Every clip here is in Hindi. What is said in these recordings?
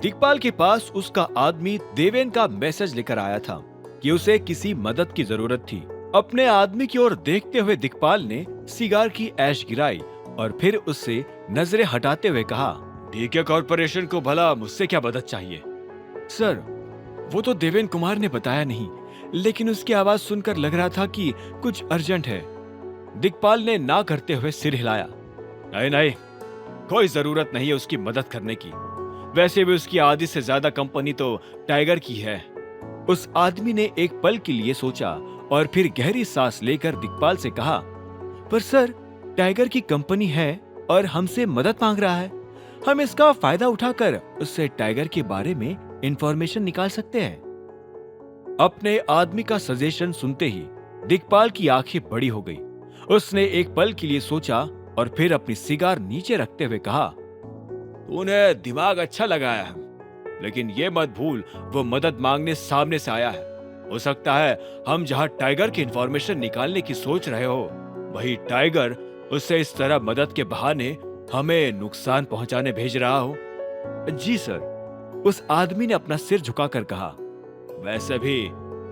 दिग्पाल के पास उसका आदमी देवेन का मैसेज लेकर आया था कि उसे किसी मदद की जरूरत थी। अपने आदमी की ओर देखते हुए दिग्पाल ने सिगार की ऐश गिराई और फिर उससे नजरें हटाते हुए कहा, डीके कॉर्पोरेशन को भला मुझसे क्या मदद चाहिए? सर, वो तो देवेन कुमार ने बताया नहीं, लेकिन उसकी आवाज सुनकर लग रहा था कि कुछ अर्जेंट है। दिग्पाल ने ना करते हुए सिर हिलाया। नहीं नहीं, कोई जरूरत नहीं है उसकी मदद करने की। वैसे भी उसकी आधी से ज्यादा कंपनी तो टाइगर की है। उस आदमी ने एक पल के लिए सोचा और फिर गहरी सांस लेकर दिग्पाल से कहा, पर सर, टाइगर की कंपनी है और हमसे मदद मांग रहा है। हम इसका फायदा उठाकर उससे टाइगर के बारे में इंफॉर्मेशन निकाल सकते हैं। अपने आदमी का सजेशन सुनते ही दिग्पाल की आंखें बड़ी हो गई। उसने एक पल के लिए सोचा और फिर अपनी सिगार नीचे रखते हुए कहा, तूने दिमाग अच्छा लगाया है, लेकिन ये मत भूल वो मदद मांगने सामने से आया है। हो सकता है हम जहां टाइगर की इंफॉर्मेशन निकालने की सोच रहे हो, वही टाइगर उससे इस तरह मदद के बहाने हमें नुकसान पहुंचाने भेज रहा हो। जी सर, उस आदमी ने अपना सिर झुकाकर कहा। वैसे भी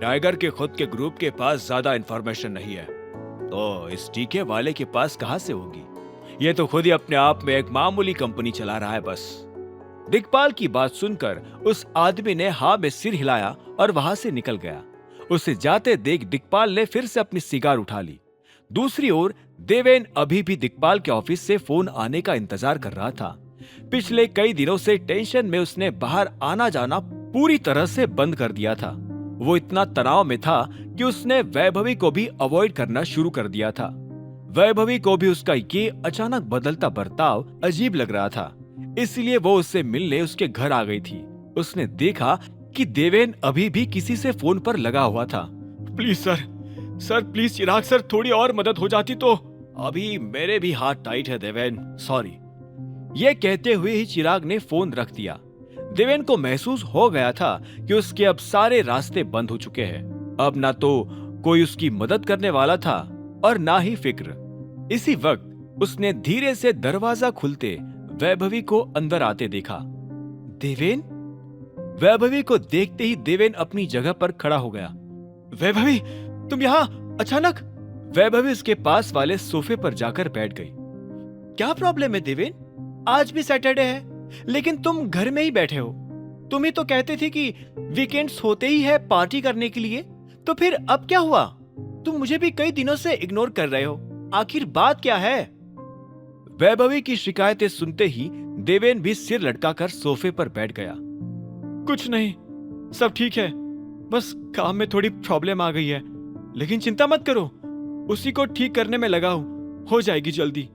टाइगर के खुद के ग्रुप के पास ज्यादा इंफॉर्मेशन नहीं है, तो इस टीके वाले के पास कहां से होगी? ये तो खुद ही अपने आप में एक मामूली कंपनी चला रहा है बस। दिग्पाल की बात सुनकर उस आदमी ने हाँ में सिर हिलाया और वहां से निकल गया। उसे जाते देख दिग्पाल ने फिर से अपनी सिगार उठा ली। दूसरी ओर देवेन अभी भी दिग्पाल के ऑफिस से फोन आने का इंतजार कर रहा था। पिछले कई दिनों से टेंशन में उसने बाहर आना जाना पूरी तरह से बंद कर दिया था। वो इतना तनाव में था कि उसने वैभवी को भी अवॉइड करना शुरू कर दिया था। वैभवी को भी उसका ये अचानक बदलता बर्ताव अजीब लग रहा था, इसलिए वो उससे मिलने उसके घर आ गई थी। उसने देखा कि देवेन अभी भी किसी से फोन पर लगा हुआ था। Please sir please Chirag sir, थोड़ी और मदद हो जाती तो। अभी मेरे भी हाथ टाइट है देवेन, सॉरी। ये कहते हुए ही चिराग ने फोन रख दिया। देवेन को महसूस हो गया था कि उसके अब सारे रास्ते बंद हो चुके हैं। अब ना तो कोई उसकी मदद करने वाला था और ना ही फिक्र। इसी वक्त उसने धीरे से दरवाजा खुलते वैभवी को अंदर आते देखा। देवेन? वैभवी को देखते ही देवेन अपनी जगह पर खड़ा हो गया। वैभवी, तुम यहाँ अचानक? वैभवी उसके पास वाले सोफे पर जाकर बैठ गई। क्या प्रॉब्लम है देवेन? आज भी सैटरडे है, लेकिन तुम घर में ही बैठे हो। तुम ही तो कहते थे कि वीकेंड्स होते ही है पार्टी करने के लिए, तो फिर अब क्या हुआ? तुम मुझे भी कई दिनों से इग्नोर कर रहे हो, आखिर बात क्या है? वैभवी की शिकायतें सुनते ही देवेन भी सिर लटकाकर सोफे पर बैठ गया। कुछ नहीं, सब ठीक है, बस काम में थोड़ी प्रॉब्लम आ गई है, लेकिन चिंता मत करो, उसी को ठीक करने में लगा हूं, हो जाएगी जल्दी।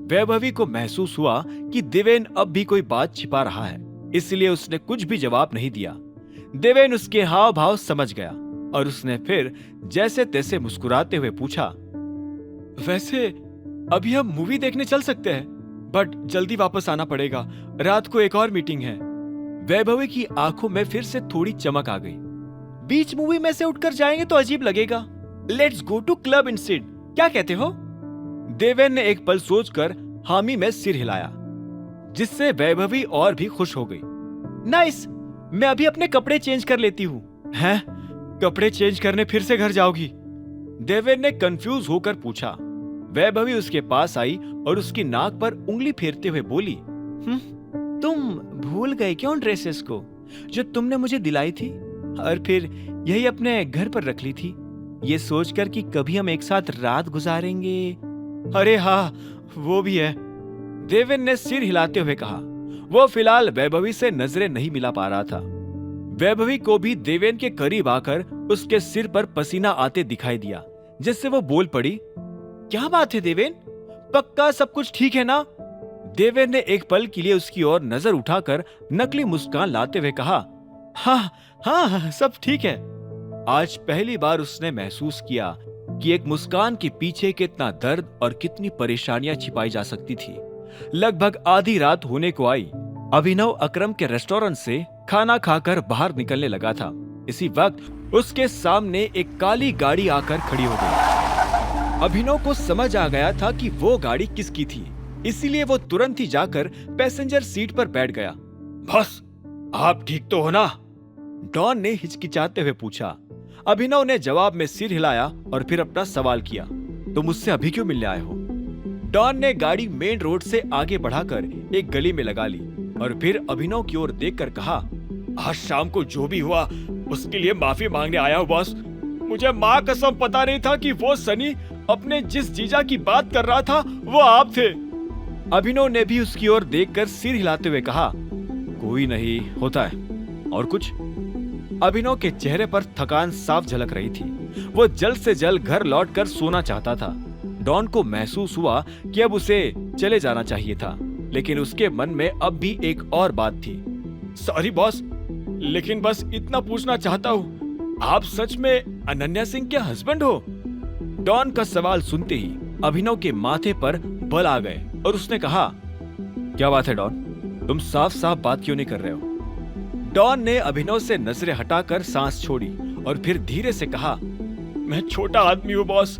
वैभवी को महसूस हुआ कि देवेन अब भी कोई बात छिपा रहा है, इसलिए उसने कुछ भी जवाब नहीं दिया। देवेन उसके हाव भाव समझ गया और उसने फिर जैसे तैसे मुस्कुराते हुए पूछा, वैसे अभी हम मूवी देखने चल सकते हैं, बट जल्दी वापस आना पड़ेगा, रात को एक और मीटिंग है। वैभवी की आंखों में फिर से थोड़ी चमक आ गई। बीच मूवी में से उठकर जाएंगे तो अजीब लगेगा, let's go to club instead, क्या कहते हो? देवेन ने एक पल सोचकर हामी में सिर हिलाया, जिससे वैभवी और भी खुश हो गई। नाइस, मैं अभी अपने कपड़े चेंज कर लेती हूँ। हैं? कपड़े चेंज करने फिर से घर जाओगी? देवेन ने कंफ्यूज होकर पूछा। वैभवी उसके पास आई और उसकी नाक पर उंगली फेरते हुए बोली, तुम भूल गए क्यों ड्रेसेस को जो तुमने मुझे दिलाई थी और फिर यही अपने घर पर रख ली थी, ये सोचकर कि कभी हम एक साथ रात गुजारेंगे। अरे हाँ, वो भी है, देवेन ने सिर हिलाते हुए कहा। वो फिलहाल वैभवी से नजरें नहीं मिला पा रहा था। वैभवी को भी देवेन के करीब आकर उसके सिर पर पसीना आते दिखाई दिया, जिससे वो बोल पड़ी, क्या बात है देवेन, पक्का सब कुछ ठीक है ना? देवेन ने एक पल के लिए उसकी ओर नजर उठाकर नकली मुस्कान लाते हुए कहा, हाँ हाँ सब ठीक है। आज पहली बार उसने महसूस किया कि एक मुस्कान के पीछे कितना दर्द और कितनी परेशानियां छिपाई जा सकती थी। लगभग आधी रात होने को आई। अभिनव अकरम के रेस्टोरेंट से खाना खाकर बाहर निकलने लगा था। इसी वक्त उसके सामने एक काली गाड़ी आकर खड़ी हो गई। अभिनव को समझ आ गया था कि वो गाड़ी किसकी थी, इसीलिए वो तुरंत ही जाकर पैसेंजर सीट पर बैठ गया। बस आप ठीक तो हो ना? डॉन ने हिचकिचाते हुए पूछा। अभिनव ने जवाब में सिर हिलाया और फिर अपना सवाल किया, तुम मुझसे अभी क्यों मिलने आए हो? डॉन ने गाड़ी मेन रोड से आगे बढ़ाकर एक गली में लगा ली और फिर अभिनव की ओर देखकर कहा, आज शाम को जो भी हुआ उसके लिए माफी मांगने आया हूँ बॉस। मुझे माँ कसम पता नहीं था कि वो सनी अपने जिस जीजा की बात कर रहा था वो आप थे। अभिनव ने भी उसकी ओर देखकर सिर हिलाते हुए कहा, कोई नहीं, होता है। और कुछ? अभिनव के चेहरे पर थकान साफ झलक रही थी। वो जल्द से जल्द घर लौटकर सोना चाहता था। डॉन को महसूस हुआ कि अब उसे चले जाना चाहिए था, लेकिन उसके मन में अब भी एक और बात थी। सॉरी बॉस, लेकिन बस इतना पूछना चाहता हूँ, आप सच में अनन्या सिंह के हस्बैंड हो? डॉन का सवाल सुनते ही अभिनव के माथे पर बल आ गए और उसने कहा, क्या बात है डॉन, तुम साफ साफ बात क्यों नहीं कर रहे हो? डॉन ने अभिनव से नजरें हटाकर सांस छोड़ी और फिर धीरे से कहा, मैं छोटा आदमी हूँ बॉस,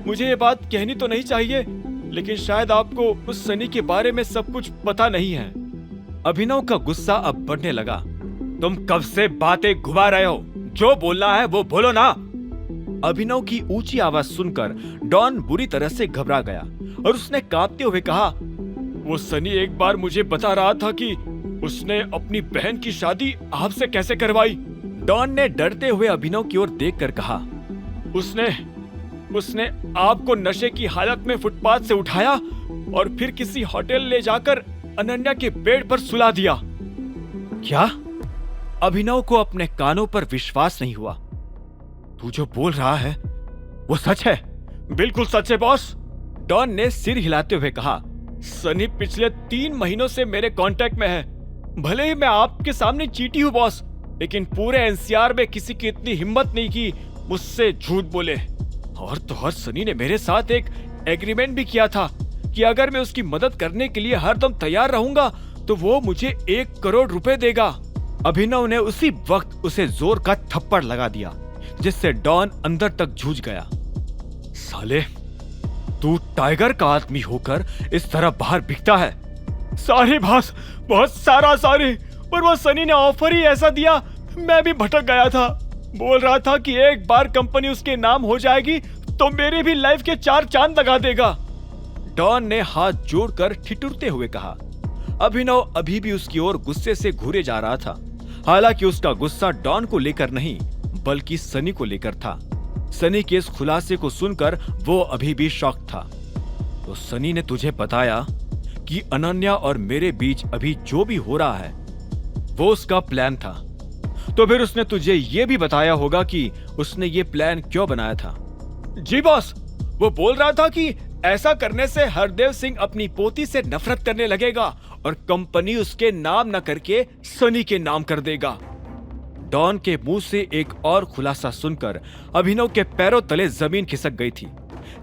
मुझे ये बात कहनी तो नहीं चाहिए, लेकिन शायद आपको उस सनी के बारे में सब कुछ पता नहीं है। अभिनव का गुस्सा अब बढ़ने लगा। तुम कब से बातें घुमा रहे हो? जो बोलना है वो बोलो ना। अभिनव की ऊंची आवाज सुनकर डॉन बुरी तरह से घबरा गया और उसने कांपते हुए कहा, वो सनी एक बार मुझे बता रहा था कि उसने अपनी बहन की शादी आपसे कैसे करवाई। डॉन ने डरते हुए अभिनव की ओर देखकर कहा, उसने आपको नशे की हालत में फुटपाथ से उठाया और फिर किसी होटल ले जाकर अनन्या के बेड पर सुला दिया। क्या? अभिनव को अपने कानों पर विश्वास नहीं हुआ। तू जो बोल रहा है वो सच है? बिल्कुल सच है बॉस, डॉन ने सिर हिलाते हुए कहा। सनी पिछले 3 महीनों से मेरे कांटेक्ट में है। भले ही मैं आपके सामने चीटी हूँ बॉस, लेकिन पूरे एनसीआर में किसी की इतनी हिम्मत नहीं की मुझसे झूठ बोले। और तो और सनी ने मेरे साथ एक एग्रीमेंट भी किया था कि अगर मैं उसकी मदद करने के लिए हरदम तैयार रहूंगा तो वो मुझे 1 करोड़ रुपए देगा। अभिनव ने उसी वक्त उसे जोर का थप्पड़ लगा दिया, जिससे डॉन अंदर तक जूझ गया। साले, तू टाइगर का आदमी होकर इस तरह बाहर बिकता है। सॉरी बॉस, बहुत सारा सॉरी, पर वो सनी ने ऑफर ही ऐसा दिया, मैं भी भटक गया था। बोल रहा था कि एक बार कंपनी उसके नाम हो जाएगी तो मेरी भी लाइफ के 4 चांद लगा देगा। डॉन ने हाथ जोड़कर ठिठुरते हुए कहा। अभिनव अभी भी उसकी ओर गुस्से से घूरे जा रहा था। हालांकि उसका गुस्सा डॉन को लेकर नहीं बल्कि सनी को लेकर था। सनी के इस खुलासे को सुनकर वो अभी भी शॉक था। तो सनी ने तुझे बताया कि अनन्या और मेरे बीच अभी जो भी हो रहा है वो उसका प्लान था, तो फिर उसने तुझे ये भी बताया होगा कि उसने ये प्लान क्यों बनाया था। जी बॉस, वो बोल रहा था कि ऐसा करने से हरदेव सिंह अपनी पोती से नफरत करने लगेगा और कंपनी उसके नाम न करके सनी के नाम कर देगा। डॉन के मुंह से एक और खुलासा सुनकर अभिनव के पैरों तले जमीन खिसक गई थी।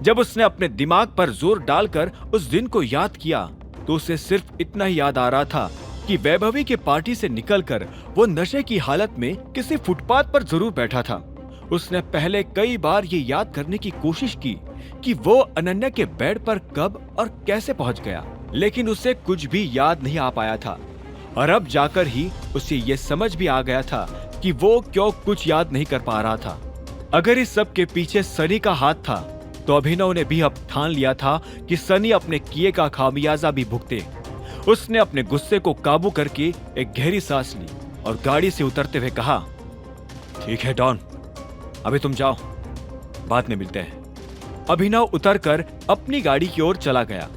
जब उसने अपने दिमाग पर जोर डालकर उस दिन को याद किया तो उसे सिर्फ इतना ही याद आ रहा था कि वैभवी के पार्टी से निकलकर वो नशे की हालत में किसी फुटपाथ पर जरूर बैठा था। उसने पहले कई बार ये याद करने की कोशिश की कि वो अनन्या के बेड पर कब और कैसे पहुंच गया, लेकिन उसे कुछ भी याद नहीं आ पाया था। और अब जाकर ही उसे ये समझ भी आ गया था कि वो क्यों कुछ याद नहीं कर पा रहा था। अगर इस सब के पीछे सनी का हाथ था तो अभिनव ने भी अब ठान लिया था कि सनी अपने किए का खामियाजा भी भुगते। उसने अपने गुस्से को काबू करके एक गहरी सांस ली और गाड़ी से उतरते हुए कहा, ठीक है डॉन, अभी तुम जाओ, बाद में मिलते हैं। अभिनव उतरकर अपनी गाड़ी की ओर चला गया।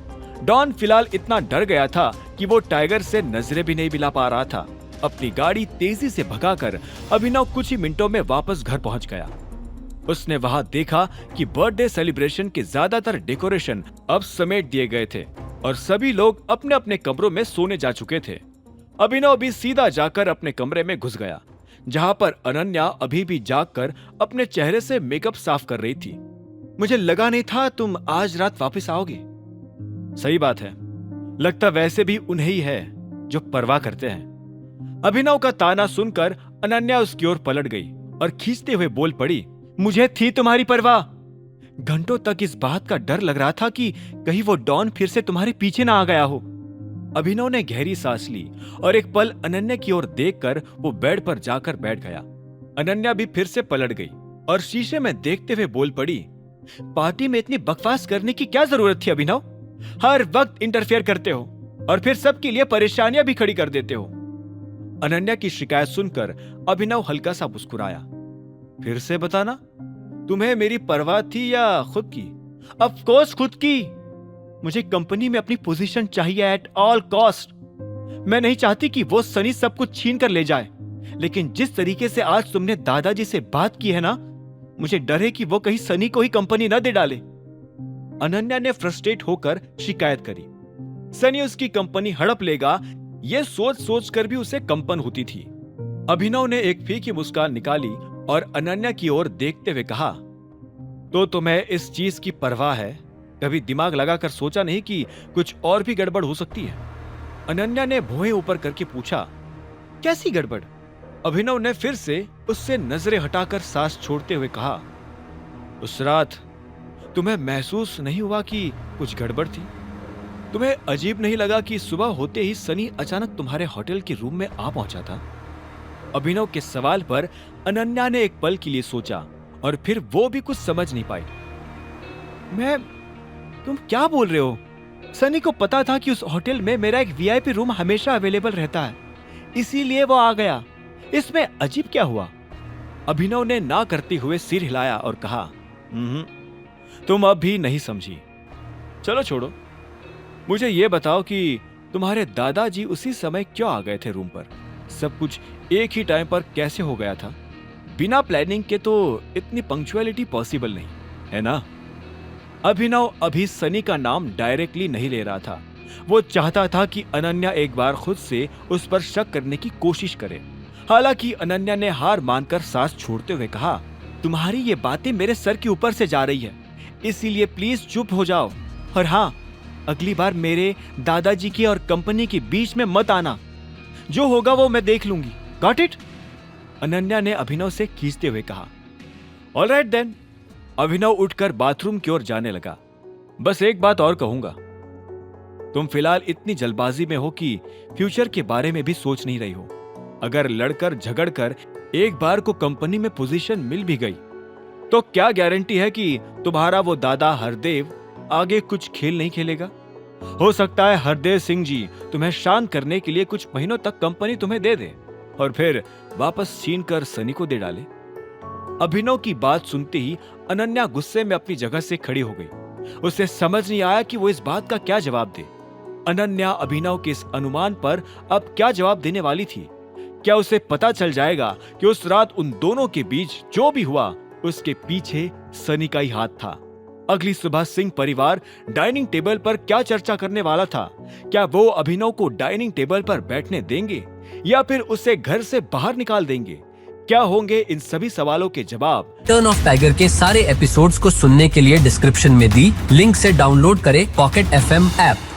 डॉन फिलहाल इतना डर गया था कि वो टाइगर से नजरें भी नहीं मिला पा रहा था। अपनी गाड़ी तेजी से भगाकर अभिनव कुछ ही मिनटों में वापस घर पहुंच गया। उसने वहां देखा कि बर्थडे सेलिब्रेशन के ज्यादातर डेकोरेशन अब समेट दिए गए थे और सभी लोग अपने अपने कमरों में सोने जा चुके थे। अभिनव भी सीधा जाकर अपने कमरे में घुस गया, जहां पर अनन्या अभी भी जागकर अपने चेहरे से मेकअप साफ कर रही थी। मुझे लगा नहीं था तुम आज रात वापस आओगे। सही बात है, लगता वैसे भी उन्हें ही है जो परवाह करते हैं। अभिनव का ताना सुनकर अनन्या उसकी ओर पलट गई और खींचते हुए बोल पड़ी, मुझे थी तुम्हारी परवाह। घंटों तक इस बात का डर लग रहा था कि कहीं वो डॉन फिर से तुम्हारे पीछे ना आ गया हो। अभिनव ने गहरी सांस ली और एक पल अनन्या की ओर देखकर वो बेड पर जाकर बैठ गया। अनन्या भी फिर से पलट गई और शीशे में देखते हुए बोल पड़ी, पार्टी में इतनी बकवास करने की क्या जरूरत थी अभिनव? हर वक्त इंटरफेयर करते हो और फिर सबके लिए परेशानियां भी खड़ी कर देते हो। अनन्या की शिकायत सुनकर अभिनव हल्का सा मुस्कुराया। फिर से बताना, तुम्हें मेरी परवाह थी या खुद की? ऑफ कोर्स खुद की। मुझे कंपनी में अपनी पोजीशन चाहिए एट ऑल कॉस्ट। मैं नहीं चाहती कि वो सनी सब कुछ छीन कर ले जाए, लेकिन जिस तरीके से आज तुमने दादाजी से बात की है ना, मुझे डर है कि वो कहीं सनी को ही कंपनी न दे डाले। अनन्या ने फ्रस्ट्रेट होकर शिकायत करी। सनी उसकी कंपनी हड़प लेगा, ये सोच सोच कर भी उसे कंपन होती थी। अभिनव ने एक फीकी मुस्कान निकाली और अनन्या की ओर देखते हुए कहा, तो तुम्हें इस चीज की परवाह है? कभी दिमाग लगाकर सोचा नहीं कि कुछ और भी गड़बड़ हो सकती है? अनन्या ने भौहें ऊपर करके पूछा, कैसी गड़बड़? अभिनव ने फिर से उससे नजरें हटाकर सांस छोड़ते हुए कहा, उस रात तुम्हें महसूस नहीं हुआ कि कुछ गड़बड़ थी? तुम्हें अजीब नहीं लगा कि सुबह होते ही सनी अचानक तुम्हारे होटल के रूम में आ पहुंचा था? अभिनव के सवाल पर अनन्या ने एक पल के लिए सोचा और फिर वो भी कुछ समझ नहीं पाई। तुम क्या बोल रहे हो? सनी को पता था कि उस होटल में मेरा एक वीआईपी रूम हमेशा अवेलेबल रहता है, इसीलिए वो आ गया। इसमें अजीब क्या हुआ? अभिनव ने ना करते हुए सिर हिलाया और कहा, तुम अब भी नहीं समझी। चलो छोड़ो, मुझे ये बताओ कि तुम्हारे दादाजी उसी समय क्यों आ गए थे रूम पर? सब कुछ एक ही टाइम पर कैसे हो गया था? बिना प्लानिंग के तो इतनी पंक्चुअलिटी पॉसिबल नहीं है ना? अभिनव अभी सनी का नाम डायरेक्टली नहीं ले रहा था। वो चाहता था कि अनन्या एक बार खुद से उस पर शक करने की कोशिश करे। हालांकि अनन्या ने हार मानकर सांस छोड़ते हुए कहा, तुम्हारी ये बातें मेरे सर के ऊपर से जा रही है, इसीलिए प्लीज चुप हो जाओ। और हाँ, अगली बार मेरे दादाजी की और कंपनी के बीच में मत आना। जो होगा वो मैं देख लूंगी। Got it? अनन्या ने अभिनव से खींचते हुए कहा। Alright then. अभिनव उठकर बाथरूम की ओर जाने लगा। बस एक बात और कहूंगा, तुम फिलहाल इतनी जल्दबाजी में हो कि फ्यूचर के बारे में भी सोच नहीं रही हो। अगर लड़कर झगड़कर एक बार को कंपनी में पोजीशन मिल भी गई तो क्या गारंटी है कि तुम्हारा वो दादा हरदेव आगे कुछ खेल नहीं खेलेगा? हो सकता है हरदेव सिंह जी तुम्हें शांत करने के लिए कुछ महीनों तक कंपनी तुम्हें दे दे और फिर वापस छीन कर सनी को दे डाले। अभिनव की बात सुनते ही अनन्या गुस्से में अपनी जगह से खड़ी हो गई। उसे समझ नहीं आया कि वो इस बात का क्या जवाब दे। अनन्या अभिनव के इस अनुमान पर अब क्या जवाब देने वाली थी? क्या उसे पता चल जाएगा कि उस रात उन दोनों के बीच जो भी हुआ उसके पीछे सनी का ही हाथ था? अगली सुबह सिंह परिवार डाइनिंग टेबल पर क्या चर्चा करने वाला था? क्या वो अभिनव को डाइनिंग टेबल पर बैठने देंगे या फिर उसे घर से बाहर निकाल देंगे? क्या होंगे इन सभी सवालों के जवाब? टर्न ऑफ टाइगर के सारे एपिसोड्स को सुनने के लिए डिस्क्रिप्शन में दी लिंक से डाउनलोड करें पॉकेट FM ऐप।